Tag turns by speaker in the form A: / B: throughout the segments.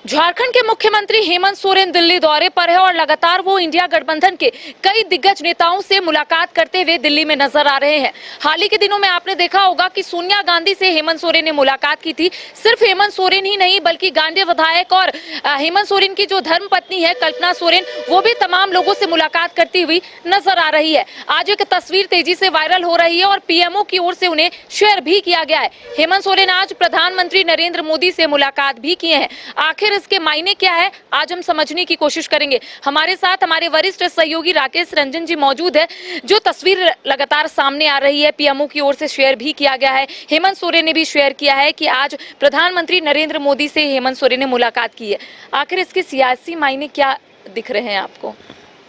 A: झारखंड के मुख्यमंत्री हेमंत सोरेन दिल्ली दौरे पर है और लगातार वो इंडिया गठबंधन के कई दिग्गज नेताओं से मुलाकात करते हुए दिल्ली में नजर आ रहे हैं। हाल ही के दिनों में आपने देखा होगा कि सोनिया गांधी से हेमंत सोरेन ने मुलाकात की थी। सिर्फ हेमंत सोरेन ही नहीं बल्कि गांधी विधायक और हेमंत सोरेन की जो धर्मपत्नी है कल्पना सोरेन, वो भी तमाम लोगों से मुलाकात करती हुई नजर आ रही है। आज एक तस्वीर तेजी से वायरल हो रही है और पीएमओ की ओर से उन्हें शेयर भी किया गया है। हेमंत सोरेन आज प्रधानमंत्री नरेंद्र मोदी से मुलाकात भी किए हैं। आखिर इसके मायने क्या है, आज हम समझने की कोशिश करेंगे। हमारे साथ हमारे वरिष्ठ सहयोगी राकेश रंजन जी मौजूद है। जो तस्वीर लगातार सामने आ रही है, पीएमओ की ओर से शेयर भी किया गया है। हेमंत सोरेन ने भी शेयर किया है कि आज प्रधानमंत्री नरेंद्र मोदी से हेमंत सोरेन ने मुलाकात की है। आखिर इसके सियासी मायने क्या दिख रहे हैं आपको?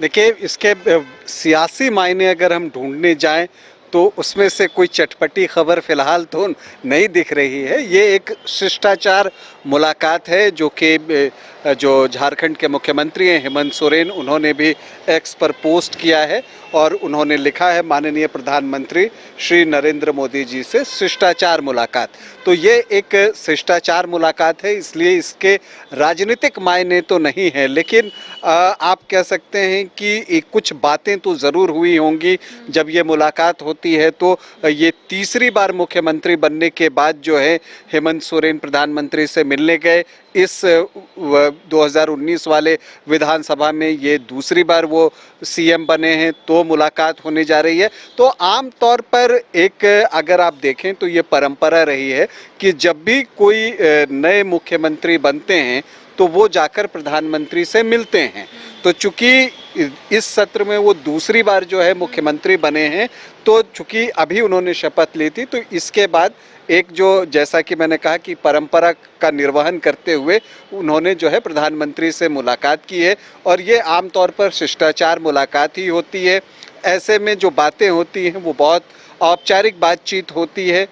B: देखिए, इसके सियासी मायने अगर हम ढूंढने जाएं तो उसमें से कोई चटपटी खबर फिलहाल तो नहीं दिख रही है। ये एक शिष्टाचार मुलाकात है जो झारखंड के मुख्यमंत्री हैं हेमंत सोरेन, उन्होंने भी एक्स पर पोस्ट किया है और उन्होंने लिखा है माननीय प्रधानमंत्री श्री नरेंद्र मोदी जी से शिष्टाचार मुलाकात। तो ये एक शिष्टाचार मुलाकात है, इसलिए इसके राजनीतिक मायने तो नहीं है, लेकिन आप कह सकते हैं कि कुछ बातें तो ज़रूर हुई होंगी। जब ये मुलाकात होती है तो ये तीसरी बार मुख्यमंत्री बनने के बाद जो है हेमंत सोरेन प्रधानमंत्री से मिलने गए। इस 2019 वाले विधानसभा में ये दूसरी बार वो सीएम बने हैं, तो मुलाकात होने जा रही है। तो आम तौर पर एक अगर आप देखें तो ये परंपरा रही है कि जब भी कोई नए मुख्यमंत्री बनते हैं तो वो जाकर प्रधानमंत्री से मिलते हैं। तो चूंकि इस सत्र में वो दूसरी बार जो है मुख्यमंत्री बने हैं, तो चूंकि अभी उन्होंने शपथ ली थी, तो इसके बाद एक जो जैसा कि मैंने कहा कि परंपरा का निर्वहन करते हुए उन्होंने जो है प्रधानमंत्री से मुलाकात की है और ये आमतौर पर शिष्टाचार मुलाकात ही होती है। ऐसे में जो बातें होती हैं वो बहुत औपचारिक बातचीत होती है,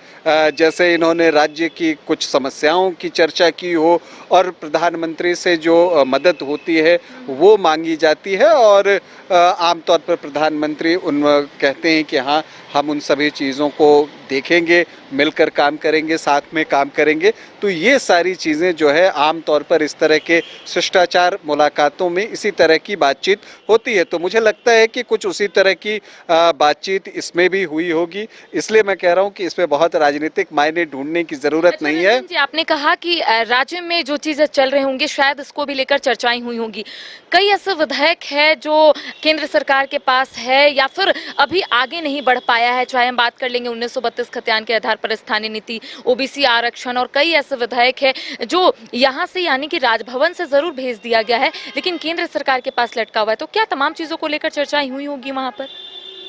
B: जैसे इन्होंने राज्य की कुछ समस्याओं की चर्चा की हो और प्रधानमंत्री से जो मदद होती है वो मांगी जाती है और आमतौर पर प्रधानमंत्री कहते हैं कि हाँ, हम उन सभी चीज़ों को देखेंगे, मिलकर काम करेंगे, साथ में काम करेंगे। तो ये सारी चीज़ें जो है आमतौर पर इस तरह के शिष्टाचार मुलाकातों में इसी तरह की बातचीत होती है। तो मुझे लगता है कि कुछ उसी तरह की बातचीत इसमें भी हुई होगी, इसलिए मैं कह रहा हूँ कि इसमें बहुत राजनीतिक मायने ढूंढने की ज़रूरत नहीं है।
A: जी, आपने कहा कि राज्य में जो चीज़ें चल रहे होंगे शायद इसको भी लेकर चर्चाएं हुई होंगी। कई ऐसे विधायक है जो केंद्र सरकार के पास है या फिर अभी आगे नहीं बढ़ पाया है, चाहे हम बात कर लेंगे 1932 खतियान के आधार पर स्थानीय नीति, ओबीसी आरक्षण, और कई ऐसे विधायक है जो यहाँ से यानी कि राजभवन से जरूर भेज दिया गया है लेकिन केंद्र सरकार के पास लटका हुआ है। तो क्या तमाम चीजों को लेकर चर्चाएं हुई होगी वहां पर?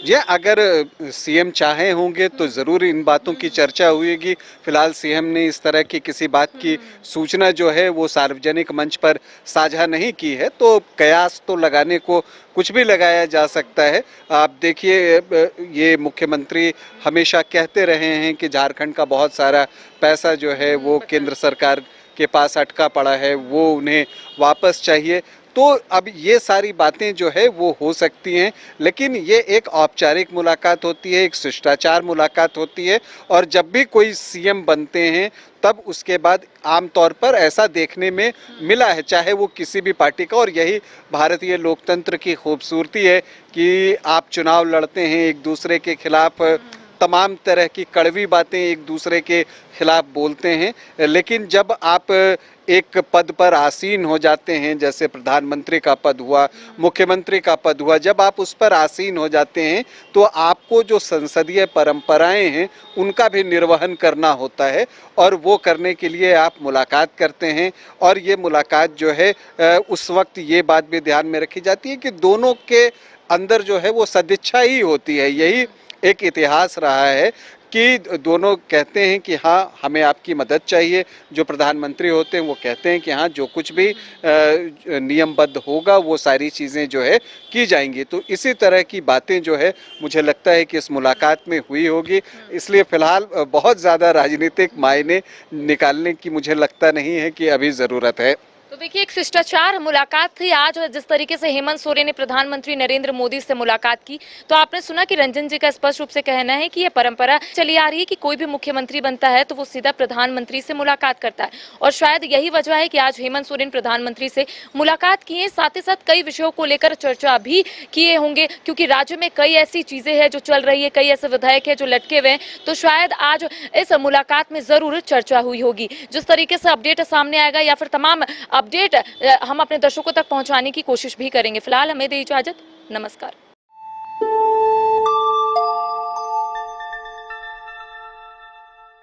B: ये अगर सीएम चाहे होंगे तो ज़रूर इन बातों की चर्चा हुएगी। फिलहाल सीएम ने इस तरह की किसी बात की सूचना जो है वो सार्वजनिक मंच पर साझा नहीं की है, तो कयास तो लगाने को कुछ भी लगाया जा सकता है। आप देखिए, ये मुख्यमंत्री हमेशा कहते रहे हैं कि झारखंड का बहुत सारा पैसा जो है वो केंद्र सरकार के पास अटका पड़ा है, वो उन्हें वापस चाहिए। तो अब ये सारी बातें जो है वो हो सकती हैं, लेकिन ये एक औपचारिक मुलाकात होती है, एक शिष्टाचार मुलाकात होती है और जब भी कोई सीएम बनते हैं तब उसके बाद आमतौर पर ऐसा देखने में मिला है, चाहे वो किसी भी पार्टी का। और यही भारतीय लोकतंत्र की खूबसूरती है कि आप चुनाव लड़ते हैं एक दूसरे के खिलाफ, तमाम तरह की कड़वी बातें एक दूसरे के खिलाफ बोलते हैं, लेकिन जब आप एक पद पर आसीन हो जाते हैं, जैसे प्रधानमंत्री का पद हुआ, मुख्यमंत्री का पद हुआ, जब आप उस पर आसीन हो जाते हैं तो आपको जो संसदीय परंपराएं हैं उनका भी निर्वहन करना होता है और वो करने के लिए आप मुलाकात करते हैं। और ये मुलाकात जो है उस वक्त ये बात भी ध्यान में रखी जाती है कि दोनों के अंदर जो है वो सदिच्छा ही होती है। यही एक इतिहास रहा है कि दोनों कहते हैं कि हाँ, हमें आपकी मदद चाहिए। जो प्रधानमंत्री होते हैं वो कहते हैं कि हाँ, जो कुछ भी नियमबद्ध होगा वो सारी चीज़ें जो है की जाएंगी। तो इसी तरह की बातें जो है मुझे लगता है कि इस मुलाकात में हुई होगी, इसलिए फ़िलहाल बहुत ज़्यादा राजनीतिक मायने निकालने की मुझे लगता नहीं है कि अभी ज़रूरत है।
A: तो देखिए, एक शिष्टाचार मुलाकात थी आज, और जिस तरीके से हेमंत सोरेन ने प्रधानमंत्री नरेंद्र मोदी से मुलाकात की, तो आपने सुना कि रंजन जी का स्पष्ट रूप से कहना है कि यह परंपरा चली आ रही है कि कोई भी मुख्यमंत्री बनता है तो वो सीधा प्रधानमंत्री से मुलाकात करता है, और शायद यही वजह है कि आज हेमंत सोरेन प्रधानमंत्री से मुलाकात की है। साथ ही साथ कई विषयों को लेकर चर्चा भी किए होंगे, क्योंकि राज्य में कई ऐसी चीजें हैं जो चल रही है, कई ऐसे विधायक है जो लटके हुए हैं, तो शायद आज इस मुलाकात में जरूर चर्चा हुई होगी। जिस तरीके से अपडेट सामने आएगा या फिर तमाम अपडेट हम अपने दर्शकों तक पहुंचाने की कोशिश भी करेंगे। फिलहाल हमें दे इजाजत, नमस्कार।